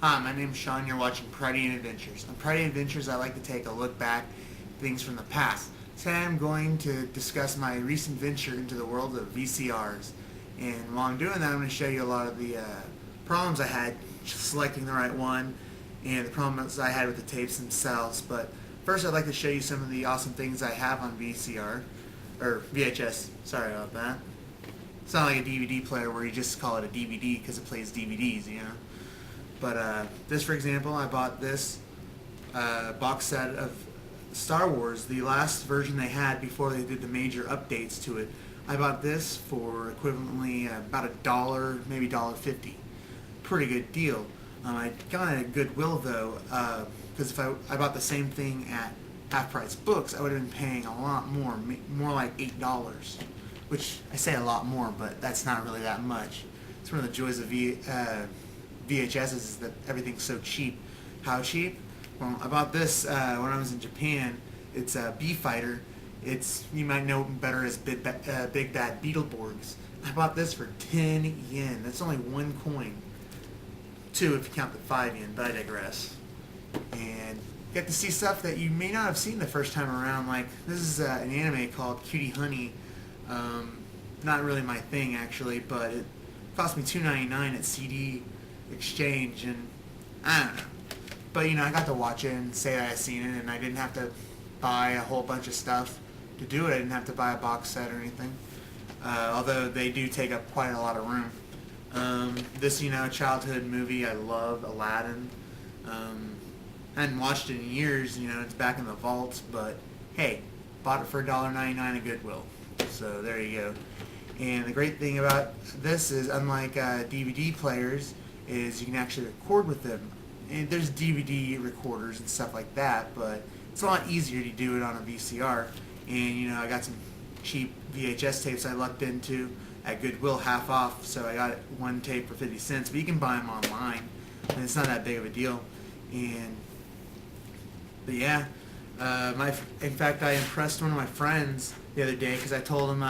Hi, my name's Sean. You're watching Pridian Adventures. On Pridian Adventures, I like to take a look back at things from the past. Today, I'm going to discuss my recent venture into the world of VCRs. And while I'm doing that, I'm going to show you a lot of the problems I had selecting the right one and the problems I had with the tapes themselves. But first, I'd like to show you some of the awesome things I have on VCR, or VHS. Sorry about that. It's not like a DVD player where you just call it a DVD because it plays DVDs, you know. But this, for example, I bought this box set of Star Wars, the last version they had before they did the major updates to it. I bought this for equivalently about $1, maybe $1.50. Pretty good deal. I got it at Goodwill though, because if I bought the same thing at Half Price Books, I would have been paying a lot more like $8. Which I say a lot more, but that's not really that much. It's one of the joys of VHS is that everything's so cheap. How cheap? Well, I bought this when I was in Japan. It's a B-Fighter. You might know it better as Big Bad Beetleborgs. I bought this for 10 yen. That's only one coin. 2 if you count the 5 yen, but I digress. And you get to see stuff that you may not have seen the first time around. Like, this is an anime called Cutie Honey. Not really my thing, actually, but it cost me $2.99 at CD Exchange, and I don't know. But, you know, I got to watch it and say that I seen it, and I didn't have to buy a whole bunch of stuff to do it. I didn't have to buy a box set or anything, although they do take up quite a lot of room. This, you know, childhood movie, I love Aladdin. I hadn't watched it in years, you know, it's back in the vaults, but hey, bought it for $1.99 at Goodwill. So there you go. And the great thing about this is, unlike DVD players, is you can actually record with them. And there's DVD recorders and stuff like that, but it's a lot easier to do it on a VCR. And you know, I got some cheap VHS tapes I lucked into at Goodwill, half off, so I got one tape for 50 cents. But you can buy them online, and it's not that big of a deal. But yeah, in fact, I impressed one of my friends the other day because I told him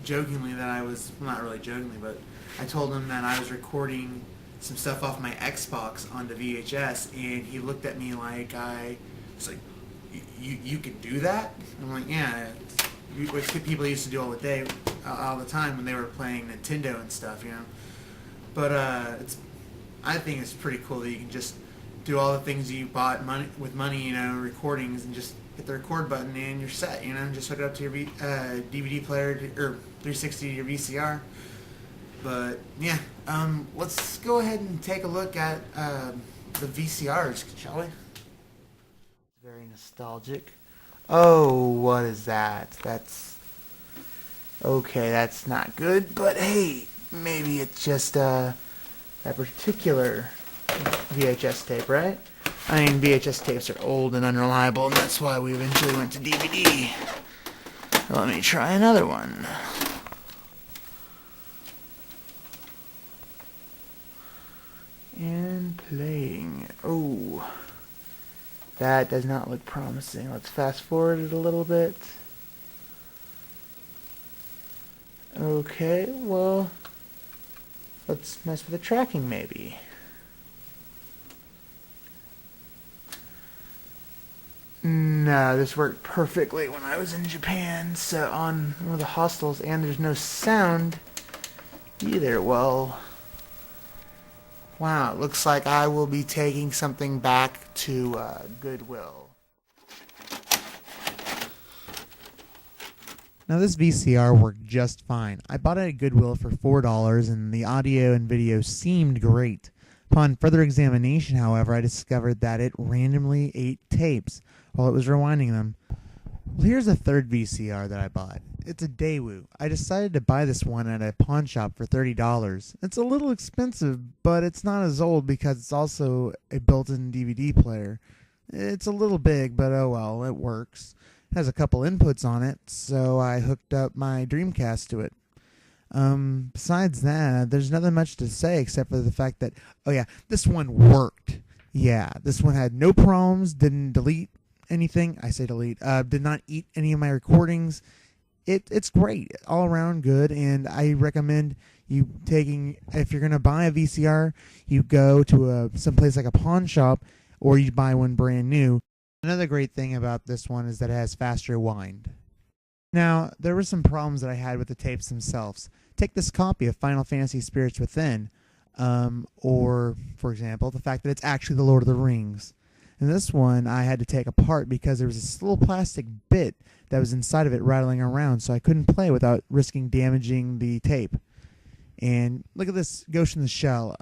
jokingly that I was, well, not really jokingly, but I told him that I was recording some stuff off my Xbox onto VHS, and he looked at me like I was like, you can do that? I'm like, yeah, what people used to do all the time when they were playing Nintendo and stuff, you know. But I think it's pretty cool that you can just do all the things you bought with money, you know, recordings, and just hit the record button and you're set, you know. Just hook it up to your DVD player or 360 to your VCR. But yeah, let's go ahead and take a look at the VCRs, shall we? Very nostalgic. Oh, what is that? That's okay. That's not good. But hey, maybe it's just that particular VHS tape, right? I mean, VHS tapes are old and unreliable, and that's why we eventually went to DVD. Let me try another one. And playing. Oh, that does not look promising. Let's fast forward it a little bit. Okay, well, let's mess with the tracking maybe. No, this worked perfectly when I was in Japan, so on one of the hostels, and there's no sound either. Well, wow, it looks like I will be taking something back to Goodwill. Now this VCR worked just fine. I bought it at Goodwill for $4 and the audio and video seemed great. Upon further examination, however, I discovered that it randomly ate tapes while it was rewinding them. Well, here's a third VCR that I bought. It's a Daewoo. I decided to buy this one at a pawn shop for $30. It's a little expensive, but it's not as old because it's also a built-in DVD player. It's a little big, but oh well, it works. It has a couple inputs on it, so I hooked up my Dreamcast to it. Besides that, there's nothing much to say except for the fact that, oh yeah, this one worked. Yeah, this one had no problems, didn't delete anything. I say delete. Did not eat any of my recordings. It's great, all around good, and I recommend If you're gonna buy a VCR, you go to some place like a pawn shop, or you buy one brand new. Another great thing about this one is that it has fast rewind. Now, there were some problems that I had with the tapes themselves. Take this copy of Final Fantasy Spirits Within, or, for example, the fact that it's actually The Lord of the Rings. And this one I had to take apart because there was this little plastic bit that was inside of it rattling around, so I couldn't play without risking damaging the tape. And look at this Ghost in the Shell.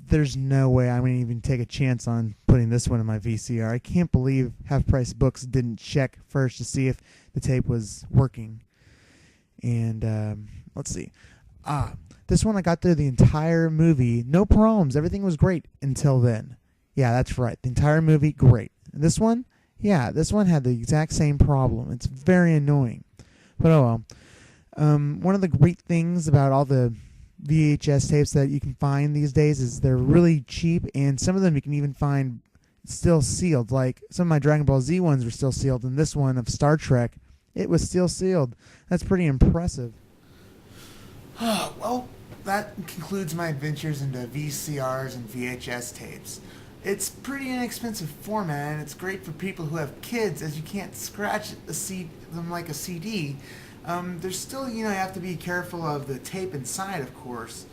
There's no way I'm going to even take a chance on putting this one in my VCR. I can't believe Half Price Books didn't check first to see if the tape was working. And let's see. This one I got through the entire movie. No problems. Everything was great until then. Yeah, that's right. The entire movie, great. This one? Yeah, this one had the exact same problem. It's very annoying. But oh well. One of the great things about all the VHS tapes that you can find these days is they're really cheap, and some of them you can even find still sealed. Like some of my Dragon Ball Z ones were still sealed, and this one of Star Trek, it was still sealed. That's pretty impressive. Well, that concludes my adventures into VCRs and VHS tapes. It's pretty inexpensive format, and it's great for people who have kids, as you can't scratch them like a CD. There's still, you have to be careful of the tape inside, of course.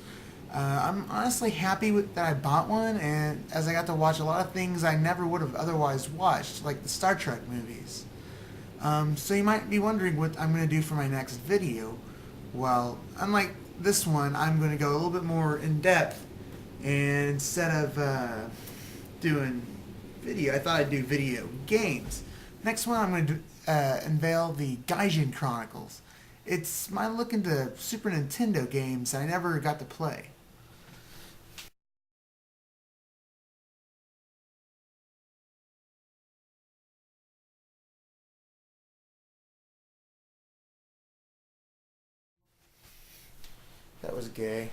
I'm honestly happy that I bought one, and as I got to watch a lot of things I never would have otherwise watched, like the Star Trek movies. So you might be wondering what I'm going to do for my next video. Well, unlike this one, I'm going to go a little bit more in depth, and instead of doing video, I thought I'd do video games. Next one, I'm going to unveil the Gaijin Chronicles. It's my look into Super Nintendo games that I never got to play. That was gay.